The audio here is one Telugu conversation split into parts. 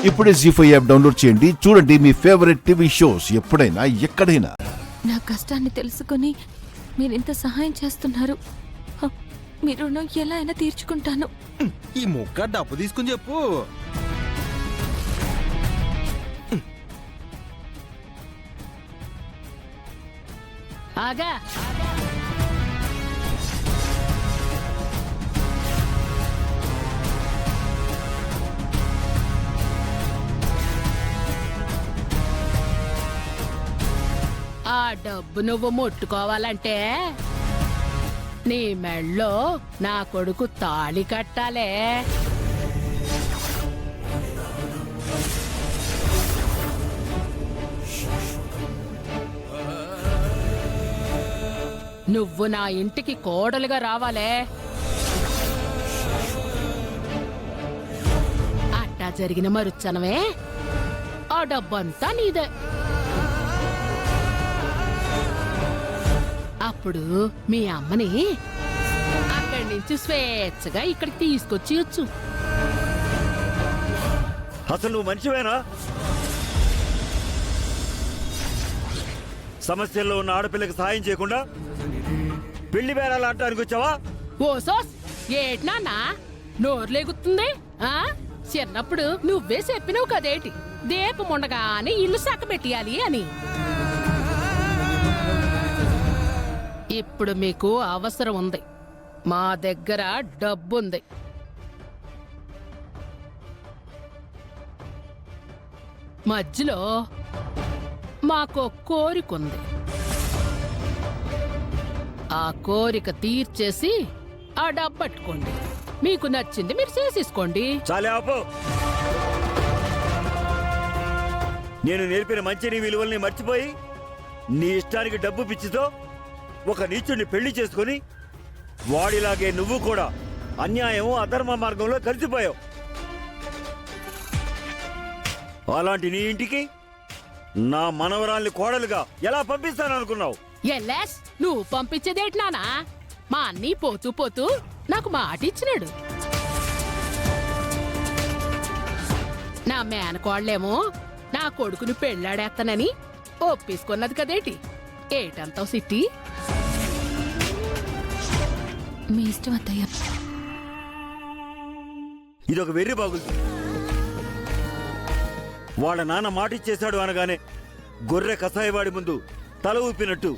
ఇప్పుడే జీ5 యాప్ డౌన్లోడ్ చేయండి. చూడండి మీ ఫేవరెట్ టీవీ షోస్ ఎప్పుడైనా ఎక్కడైనా. నా కష్టాన్ని తెలుసుకుని మీరింత సహాయం చేస్తున్నారు. మీ రుణం ఎలా అయినా తీర్చుకుంటాను. ఈ ముక్క డబ్బు తీసుకుని చెప్పు. ఆగా ఆ డబ్బు నువ్వు ముట్టుకోవాలంటే నీ మెళ్ళో నా కొడుకు తాళి కట్టాలే. నువ్వు నా ఇంటికి కోడలుగా రావాలే. అట్టా జరిగిన మరుచ్చనమే ఆ డబ్బంతా నీదే. అప్పుడు మీ అమ్మని అక్కడి నుంచి స్వేచ్ఛగా ఇక్కడికి తీసుకొచ్చియొచ్చు. అసలు నువ్వు మనిషివేనా? సమస్యల్లో ఉన్న ఆడపిల్లకి సహాయం చేయకుండా పెళ్లి బేరాలు ఆడటానికి వచ్చావా? ఓసోస్ ఏట్నా నోరులేగుతుంది? చిన్నప్పుడు నువ్వే చెప్పినావు కదేటి, దీపం ఉండగానే ఇల్లు సక్కబెట్టియాలి అని. ఇప్పుడు మీకు అవసరం ఉంది. మా దగ్గర డబ్బుంది. మధ్యలో మాకు కోరికుంది. ఆ కోరిక తీర్చేసి ఆ డబ్బు పట్టుకోండి. మీకు నచ్చింది మీరు చేసేసుకోండి. చాలే ఆపు. నేను నేర్పిన మంచిని విలువల్ని మర్చిపోయి నీ ఇష్టానికి డబ్బు పిచ్చితో ఒక నీచుడిని పెళ్లి చేసుకుని వాడిలాగే నువ్వు కూడా అన్యాయం అధర్మ మార్గంలో కలిసిపోయావు. అలాంటి నీ ఇంటికి నా మనవరాల్ని కోడలుగా ఎలా పంపిస్తాననుకున్నావు? ఎల్లాస్ నువ్వు పంపించేదేటి నానా? మా అన్నీ పోతూ పోతూ నాకు మాట ఇచ్చినాడు. నా మేనకోళ్ళేమో నా కొడుకుని పెళ్ళాడేస్తానని ఒప్పేసుకున్నది కదేటి. ఏటంతావు సిట్టి? మీ ఇష్టం అత్తయ్య. ఇదొక వెర్రి బాగుంది. వాళ్ళ నాన్న మాటిచ్చేశాడు అనగానే గొర్రె కసాయివాడి ముందు తల ఊపినట్టు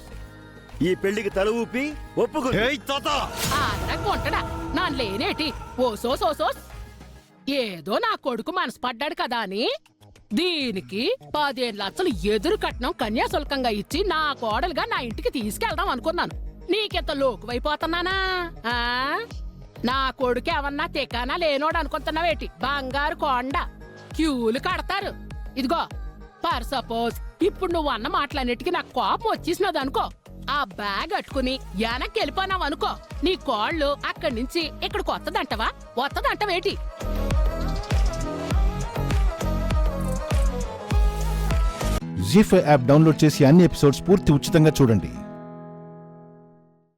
ఈ పెళ్లికి తల ఊపి ఒప్పుకుంది. కొంటడా నా లేనేటి? ఓసోస్ ఓసోస్ ఏదో నా కొడుకు మనసు పడ్డాడు కదా అని దీనికి 15 లక్షలు ఎదురు కట్నం కన్యాశుల్కంగా ఇచ్చి నా కోడలుగా నా ఇంటికి తీసుకెళ్దాం అనుకున్నాను. నీకెంత లోకువైపోతున్నానా? నా కొడుకు ఏమన్నా తెకానా లేనోడు అనుకుంటున్నావేటి? బంగారు కొండ క్యూలు కడతారు. ఇదిగో ఫర్ సపోజ్ ఇప్పుడు నువ్వు అన్న మాటలన్నిటికీ నాకు కోపం వచ్చేసినది అనుకో, ఆ బ్యాగ్ అట్టుకుని వెనక్కి వెళ్ళిపోనావు అనుకో, నీ కోళ్ళు అక్కడి నుంచి ఇక్కడికి వత్తదంటవేటి? జీ5 యాప్ డౌన్లోడ్ చేసి అన్ని ఎపిసోడ్స్ పూర్తి ఉచితంగా చూడండి.